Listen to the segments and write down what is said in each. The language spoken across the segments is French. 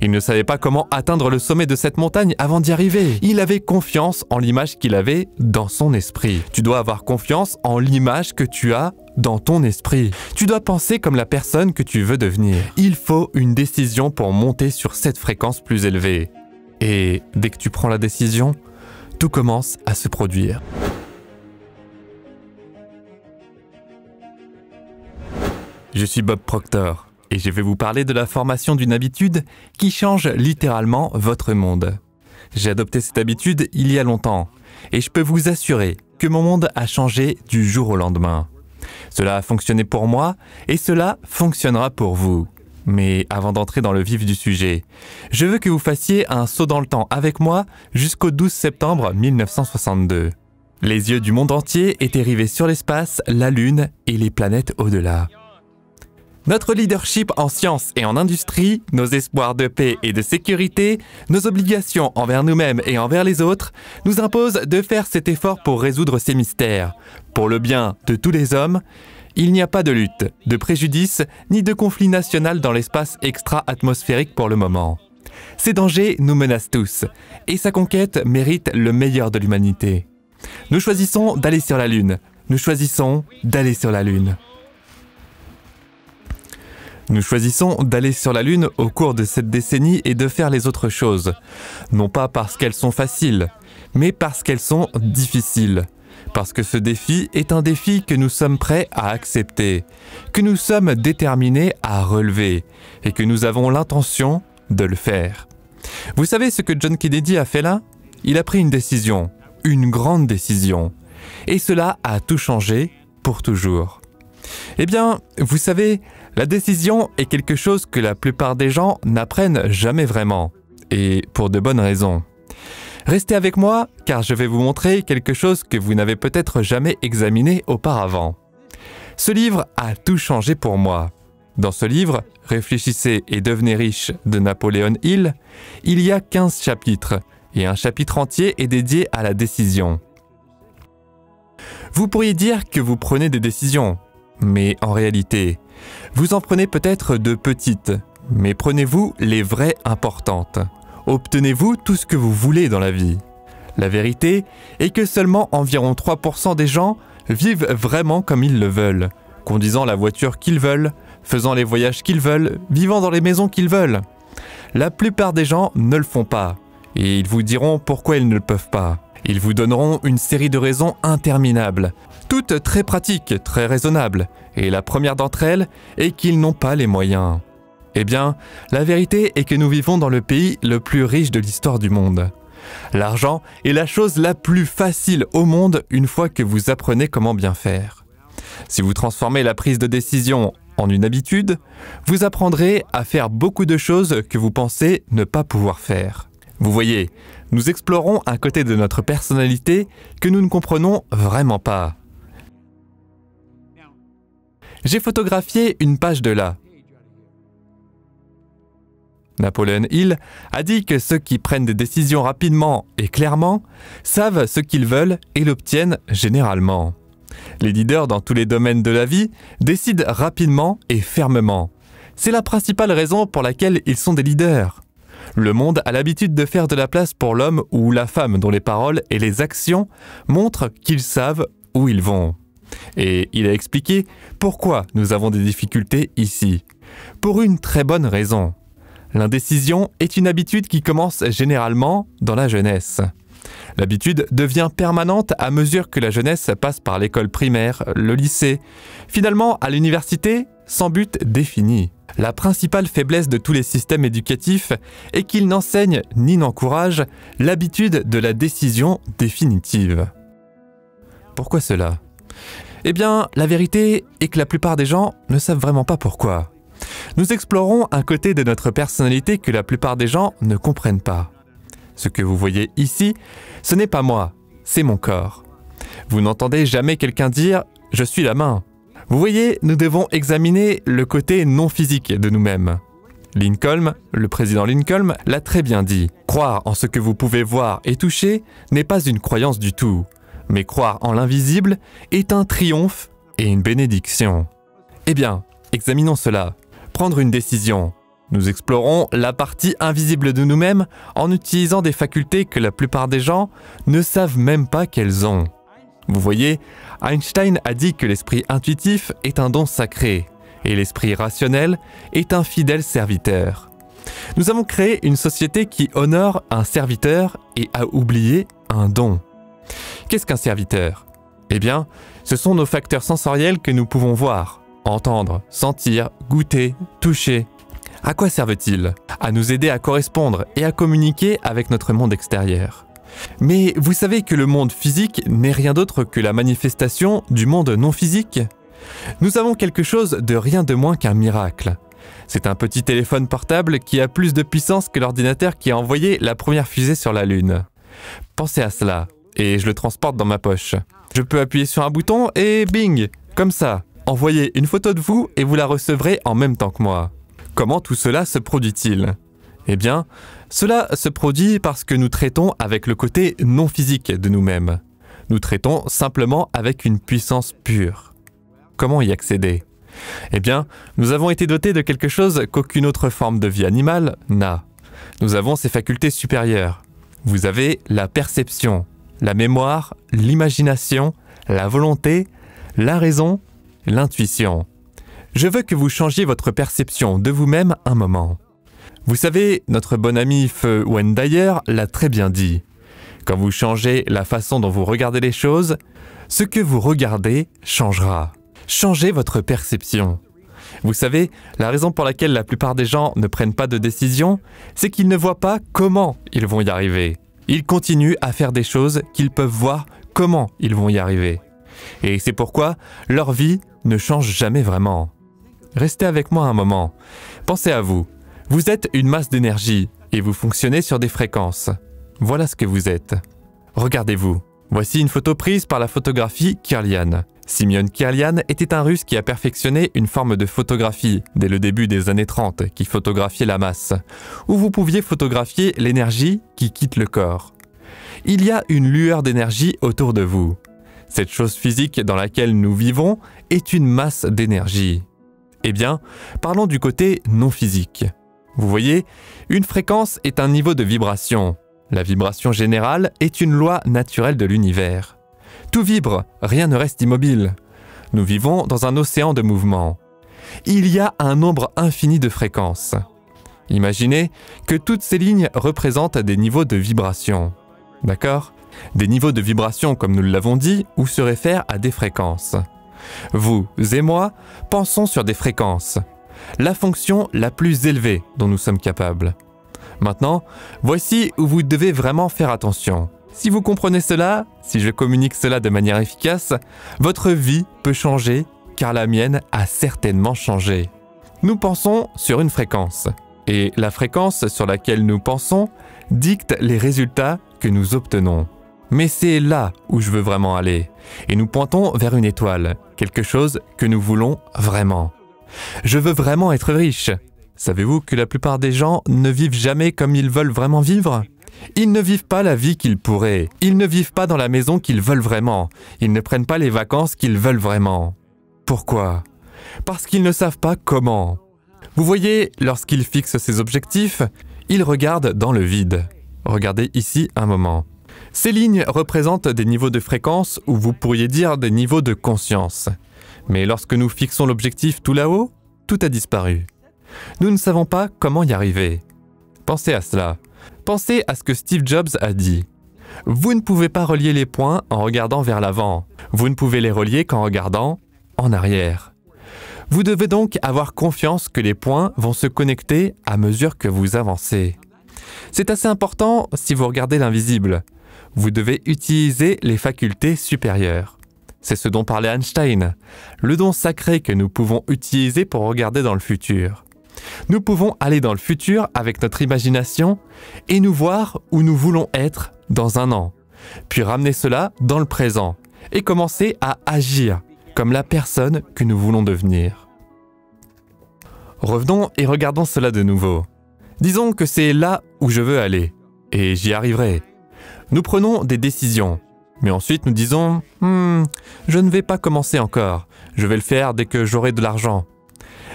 Il ne savait pas comment atteindre le sommet de cette montagne avant d'y arriver. Il avait confiance en l'image qu'il avait dans son esprit. Tu dois avoir confiance en l'image que tu as dans ton esprit. Tu dois penser comme la personne que tu veux devenir. Il faut une décision pour monter sur cette fréquence plus élevée. Et dès que tu prends la décision, tout commence à se produire. Je suis Bob Proctor et je vais vous parler de la formation d'une habitude qui change littéralement votre monde. J'ai adopté cette habitude il y a longtemps et je peux vous assurer que mon monde a changé du jour au lendemain. Cela a fonctionné pour moi et cela fonctionnera pour vous. Mais avant d'entrer dans le vif du sujet, je veux que vous fassiez un saut dans le temps avec moi jusqu'au 12 septembre 1962. Les yeux du monde entier étaient rivés sur l'espace, la Lune et les planètes au-delà. Notre leadership en sciences et en industrie, nos espoirs de paix et de sécurité, nos obligations envers nous-mêmes et envers les autres, nous imposent de faire cet effort pour résoudre ces mystères. Pour le bien de tous les hommes, il n'y a pas de lutte, de préjudice, ni de conflit national dans l'espace extra-atmosphérique pour le moment. Ces dangers nous menacent tous, et sa conquête mérite le meilleur de l'humanité. Nous choisissons d'aller sur la Lune. Nous choisissons d'aller sur la Lune. Nous choisissons d'aller sur la Lune au cours de cette décennie et de faire les autres choses. Non pas parce qu'elles sont faciles, mais parce qu'elles sont difficiles. Parce que ce défi est un défi que nous sommes prêts à accepter, que nous sommes déterminés à relever et que nous avons l'intention de le faire. Vous savez ce que John Kennedy a fait là? Il a pris une décision, une grande décision. Et cela a tout changé pour toujours. Eh bien, vous savez, la décision est quelque chose que la plupart des gens n'apprennent jamais vraiment, et pour de bonnes raisons. Restez avec moi, car je vais vous montrer quelque chose que vous n'avez peut-être jamais examiné auparavant. Ce livre a tout changé pour moi. Dans ce livre, Réfléchissez et devenez riche de Napoleon Hill, il y a 15 chapitres, et un chapitre entier est dédié à la décision. Vous pourriez dire que vous prenez des décisions, mais en réalité, vous en prenez peut-être de petites, mais prenez-vous les vraies importantes. Obtenez-vous tout ce que vous voulez dans la vie. La vérité est que seulement environ 3% des gens vivent vraiment comme ils le veulent, conduisant la voiture qu'ils veulent, faisant les voyages qu'ils veulent, vivant dans les maisons qu'ils veulent. La plupart des gens ne le font pas, et ils vous diront pourquoi ils ne le peuvent pas. Ils vous donneront une série de raisons interminables, toutes très pratiques, très raisonnables, et la première d'entre elles est qu'ils n'ont pas les moyens. Eh bien, la vérité est que nous vivons dans le pays le plus riche de l'histoire du monde. L'argent est la chose la plus facile au monde une fois que vous apprenez comment bien faire. Si vous transformez la prise de décision en une habitude, vous apprendrez à faire beaucoup de choses que vous pensez ne pas pouvoir faire. Vous voyez, nous explorons un côté de notre personnalité que nous ne comprenons vraiment pas. J'ai photographié une page de là. Napoleon Hill a dit que ceux qui prennent des décisions rapidement et clairement savent ce qu'ils veulent et l'obtiennent généralement. Les leaders dans tous les domaines de la vie décident rapidement et fermement. C'est la principale raison pour laquelle ils sont des leaders. Le monde a l'habitude de faire de la place pour l'homme ou la femme dont les paroles et les actions montrent qu'ils savent où ils vont. Et il a expliqué pourquoi nous avons des difficultés ici. Pour une très bonne raison. L'indécision est une habitude qui commence généralement dans la jeunesse. L'habitude devient permanente à mesure que la jeunesse passe par l'école primaire, le lycée, finalement à l'université, sans but défini. La principale faiblesse de tous les systèmes éducatifs est qu'ils n'enseignent ni n'encouragent l'habitude de la décision définitive. Pourquoi cela? Eh bien, la vérité est que la plupart des gens ne savent vraiment pas pourquoi. Nous explorons un côté de notre personnalité que la plupart des gens ne comprennent pas. Ce que vous voyez ici, ce n'est pas moi, c'est mon corps. Vous n'entendez jamais quelqu'un dire « je suis la main ». Vous voyez, nous devons examiner le côté non physique de nous-mêmes. Lincoln, le président Lincoln, l'a très bien dit. Croire en ce que vous pouvez voir et toucher n'est pas une croyance du tout, mais croire en l'invisible est un triomphe et une bénédiction. Eh bien, examinons cela. Prendre une décision. Nous explorons la partie invisible de nous-mêmes en utilisant des facultés que la plupart des gens ne savent même pas qu'elles ont. Vous voyez, Einstein a dit que l'esprit intuitif est un don sacré et l'esprit rationnel est un fidèle serviteur. Nous avons créé une société qui honore un serviteur et a oublié un don. Qu'est-ce qu'un serviteur? Eh bien, ce sont nos facteurs sensoriels que nous pouvons voir, entendre, sentir, goûter, toucher. À quoi servent-ils? À nous aider à correspondre et à communiquer avec notre monde extérieur. Mais vous savez que le monde physique n'est rien d'autre que la manifestation du monde non physique? Nous avons quelque chose de rien de moins qu'un miracle. C'est un petit téléphone portable qui a plus de puissance que l'ordinateur qui a envoyé la première fusée sur la Lune. Pensez à cela, et je le transporte dans ma poche. Je peux appuyer sur un bouton et bing, comme ça. Envoyez une photo de vous et vous la recevrez en même temps que moi. Comment tout cela se produit-il? Eh bien, cela se produit parce que nous traitons avec le côté non physique de nous-mêmes. Nous traitons simplement avec une puissance pure. Comment y accéder? Eh bien, nous avons été dotés de quelque chose qu'aucune autre forme de vie animale n'a. Nous avons ces facultés supérieures. Vous avez la perception, la mémoire, l'imagination, la volonté, la raison, l'intuition. Je veux que vous changiez votre perception de vous-même un moment. Vous savez, notre bon ami Feu Wendayer l'a très bien dit. Quand vous changez la façon dont vous regardez les choses, ce que vous regardez changera. Changez votre perception. Vous savez, la raison pour laquelle la plupart des gens ne prennent pas de décision, c'est qu'ils ne voient pas comment ils vont y arriver. Ils continuent à faire des choses qu'ils peuvent voir comment ils vont y arriver. Et c'est pourquoi leur vie ne change jamais vraiment. Restez avec moi un moment. Pensez à vous. Vous êtes une masse d'énergie et vous fonctionnez sur des fréquences. Voilà ce que vous êtes. Regardez-vous. Voici une photo prise par la photographie Kirlian. Simeon Kirlian était un Russe qui a perfectionné une forme de photographie dès le début des années 30 qui photographiait la masse, où vous pouviez photographier l'énergie qui quitte le corps. Il y a une lueur d'énergie autour de vous. Cette chose physique dans laquelle nous vivons est une masse d'énergie. Eh bien, parlons du côté non physique. Vous voyez, une fréquence est un niveau de vibration. La vibration générale est une loi naturelle de l'univers. Tout vibre, rien ne reste immobile. Nous vivons dans un océan de mouvement. Il y a un nombre infini de fréquences. Imaginez que toutes ces lignes représentent des niveaux de vibration. D'accord? Des niveaux de vibration, comme nous l'avons dit, ou se réfèrent à des fréquences. Vous et moi pensons sur des fréquences. La fonction la plus élevée dont nous sommes capables. Maintenant, voici où vous devez vraiment faire attention. Si vous comprenez cela, si je communique cela de manière efficace, votre vie peut changer, car la mienne a certainement changé. Nous pensons sur une fréquence, et la fréquence sur laquelle nous pensons dicte les résultats que nous obtenons. Mais c'est là où je veux vraiment aller, et nous pointons vers une étoile, quelque chose que nous voulons vraiment. Je veux vraiment être riche. Savez-vous que la plupart des gens ne vivent jamais comme ils veulent vraiment vivre ? Ils ne vivent pas la vie qu'ils pourraient. Ils ne vivent pas dans la maison qu'ils veulent vraiment. Ils ne prennent pas les vacances qu'ils veulent vraiment. Pourquoi ? Parce qu'ils ne savent pas comment. Vous voyez, lorsqu'ils fixent ces objectifs, ils regardent dans le vide. Regardez ici un moment. Ces lignes représentent des niveaux de fréquence ou vous pourriez dire des niveaux de conscience. Mais lorsque nous fixons l'objectif tout là-haut, tout a disparu. Nous ne savons pas comment y arriver. Pensez à cela. Pensez à ce que Steve Jobs a dit. Vous ne pouvez pas relier les points en regardant vers l'avant. Vous ne pouvez les relier qu'en regardant en arrière. Vous devez donc avoir confiance que les points vont se connecter à mesure que vous avancez. C'est assez important si vous regardez l'invisible. Vous devez utiliser les facultés supérieures. C'est ce dont parlait Einstein, le don sacré que nous pouvons utiliser pour regarder dans le futur. Nous pouvons aller dans le futur avec notre imagination et nous voir où nous voulons être dans un an, puis ramener cela dans le présent et commencer à agir comme la personne que nous voulons devenir. Revenons et regardons cela de nouveau. Disons que c'est là où je veux aller, et j'y arriverai. Nous prenons des décisions, mais ensuite nous disons « je ne vais pas commencer encore, je vais le faire dès que j'aurai de l'argent ».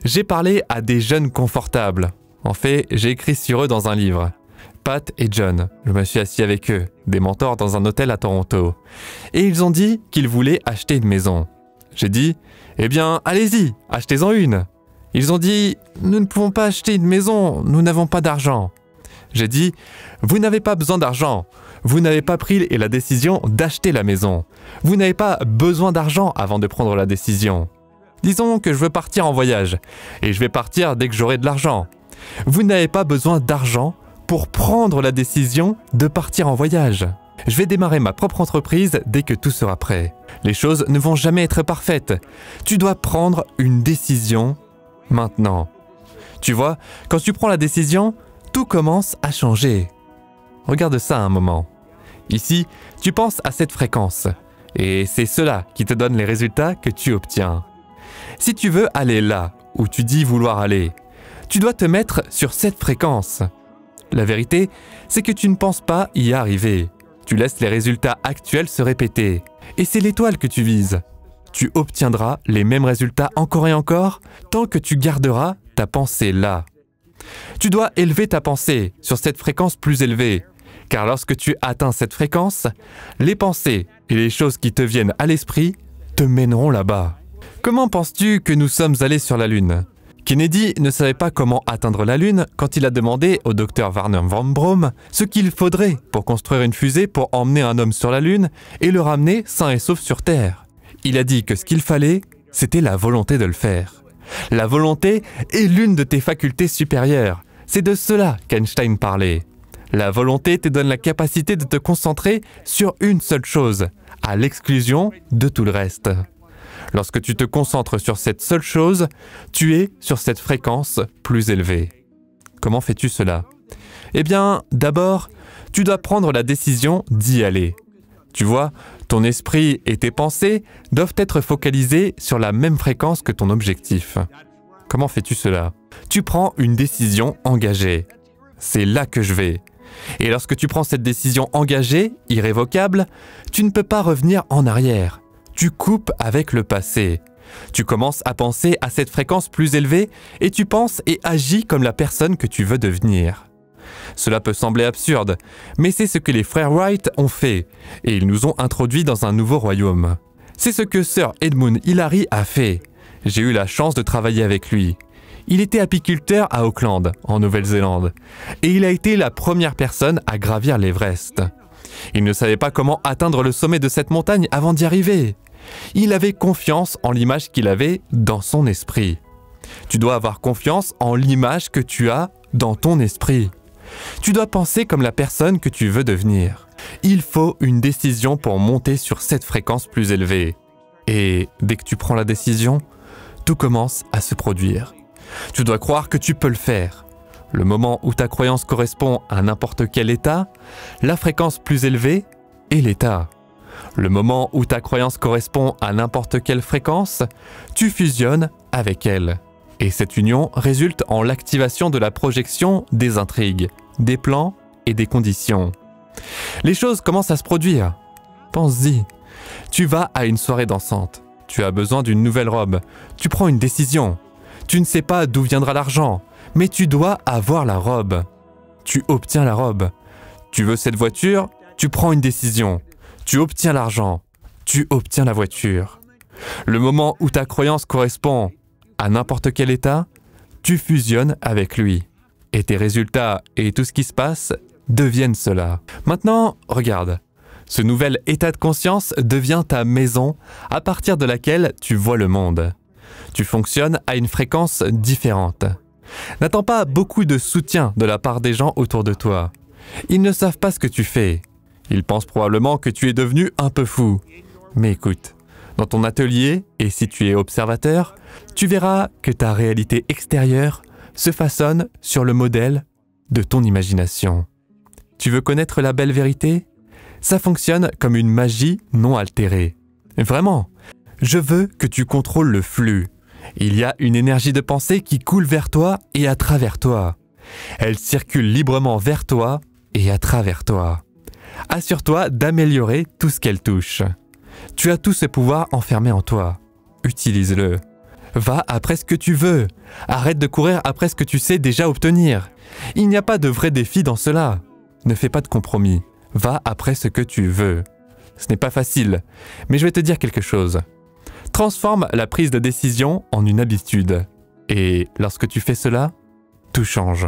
J'ai parlé à des jeunes confortables, En fait, j'ai écrit sur eux dans un livre. Pat et John, je me suis assis avec eux, des mentors dans un hôtel à Toronto. Et ils ont dit qu'ils voulaient acheter une maison. J'ai dit, eh bien, allez-y, achetez-en une. Ils ont dit, nous ne pouvons pas acheter une maison, nous n'avons pas d'argent. J'ai dit, vous n'avez pas besoin d'argent. Vous n'avez pas pris la décision d'acheter la maison. Vous n'avez pas besoin d'argent avant de prendre la décision. Disons que je veux partir en voyage, et je vais partir dès que j'aurai de l'argent. Vous n'avez pas besoin d'argent pour prendre la décision de partir en voyage. Je vais démarrer ma propre entreprise dès que tout sera prêt. Les choses ne vont jamais être parfaites. Tu dois prendre une décision maintenant. Tu vois, quand tu prends la décision, tout commence à changer. Regarde ça un moment. Ici, tu penses à cette fréquence. Et c'est cela qui te donne les résultats que tu obtiens. Si tu veux aller là où tu dis vouloir aller, tu dois te mettre sur cette fréquence. La vérité, c'est que tu ne penses pas y arriver. Tu laisses les résultats actuels se répéter. Et c'est l'étoile que tu vises. Tu obtiendras les mêmes résultats encore et encore tant que tu garderas ta pensée là. Tu dois élever ta pensée sur cette fréquence plus élevée. Car lorsque tu atteins cette fréquence, les pensées et les choses qui te viennent à l'esprit te mèneront là-bas. Comment penses-tu que nous sommes allés sur la Lune ? Kennedy ne savait pas comment atteindre la Lune quand il a demandé au docteur Wernher von Braun ce qu'il faudrait pour construire une fusée pour emmener un homme sur la Lune et le ramener sain et sauf sur Terre. Il a dit que ce qu'il fallait, c'était la volonté de le faire. La volonté est l'une de tes facultés supérieures. C'est de cela qu'Einstein parlait. La volonté te donne la capacité de te concentrer sur une seule chose, à l'exclusion de tout le reste. Lorsque tu te concentres sur cette seule chose, tu es sur cette fréquence plus élevée. Comment fais-tu cela ? Eh bien, d'abord, tu dois prendre la décision d'y aller. Tu vois, ton esprit et tes pensées doivent être focalisés sur la même fréquence que ton objectif. Comment fais-tu cela ? Tu prends une décision engagée. C'est là que je vais. Et lorsque tu prends cette décision engagée, irrévocable, tu ne peux pas revenir en arrière. Tu coupes avec le passé. Tu commences à penser à cette fréquence plus élevée et tu penses et agis comme la personne que tu veux devenir. Cela peut sembler absurde, mais c'est ce que les frères Wright ont fait et ils nous ont introduits dans un nouveau royaume. C'est ce que Sir Edmund Hillary a fait. J'ai eu la chance de travailler avec lui. Il était apiculteur à Auckland, en Nouvelle-Zélande, et il a été la première personne à gravir l'Everest. Il ne savait pas comment atteindre le sommet de cette montagne avant d'y arriver. Il avait confiance en l'image qu'il avait dans son esprit. Tu dois avoir confiance en l'image que tu as dans ton esprit. Tu dois penser comme la personne que tu veux devenir. Il faut une décision pour monter sur cette fréquence plus élevée. Et dès que tu prends la décision, tout commence à se produire. Tu dois croire que tu peux le faire. Le moment où ta croyance correspond à n'importe quel état, la fréquence plus élevée est l'état. Le moment où ta croyance correspond à n'importe quelle fréquence, tu fusionnes avec elle. Et cette union résulte en l'activation de la projection des intrigues, des plans et des conditions. Les choses commencent à se produire. Pense-y. Tu vas à une soirée dansante. Tu as besoin d'une nouvelle robe. Tu prends une décision. Tu ne sais pas d'où viendra l'argent, mais tu dois avoir la robe. Tu obtiens la robe. Tu veux cette voiture, tu prends une décision. Tu obtiens l'argent. Tu obtiens la voiture. Le moment où ta croyance correspond à n'importe quel état, tu fusionnes avec lui. Et tes résultats et tout ce qui se passe deviennent cela. Maintenant, regarde. Ce nouvel état de conscience devient ta maison à partir de laquelle tu vois le monde. Tu fonctionnes à une fréquence différente. N'attends pas beaucoup de soutien de la part des gens autour de toi. Ils ne savent pas ce que tu fais. Ils pensent probablement que tu es devenu un peu fou. Mais écoute, dans ton atelier, et si tu es observateur, tu verras que ta réalité extérieure se façonne sur le modèle de ton imagination. Tu veux connaître la belle vérité ? Ça fonctionne comme une magie non altérée. Vraiment, je veux que tu contrôles le flux. Il y a une énergie de pensée qui coule vers toi et à travers toi. Elle circule librement vers toi et à travers toi. Assure-toi d'améliorer tout ce qu'elle touche. Tu as tout ce pouvoir enfermé en toi. Utilise-le. Va après ce que tu veux. Arrête de courir après ce que tu sais déjà obtenir. Il n'y a pas de vrai défi dans cela. Ne fais pas de compromis. Va après ce que tu veux. Ce n'est pas facile, mais je vais te dire quelque chose. Transforme la prise de décision en une habitude. Et lorsque tu fais cela, tout change.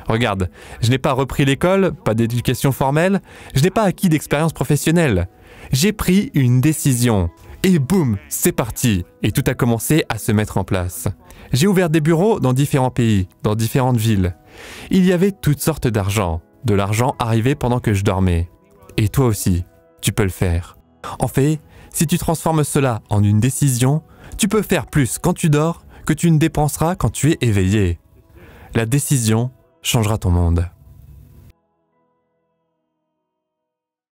Regarde, je n'ai pas repris l'école, pas d'éducation formelle, je n'ai pas acquis d'expérience professionnelle. J'ai pris une décision. Et boum, c'est parti. Et tout a commencé à se mettre en place. J'ai ouvert des bureaux dans différents pays, dans différentes villes. Il y avait toutes sortes d'argent. De l'argent arrivait pendant que je dormais. Et toi aussi, tu peux le faire. En fait, si tu transformes cela en une décision, tu peux faire plus quand tu dors que tu ne dépenseras quand tu es éveillé. La décision changera ton monde.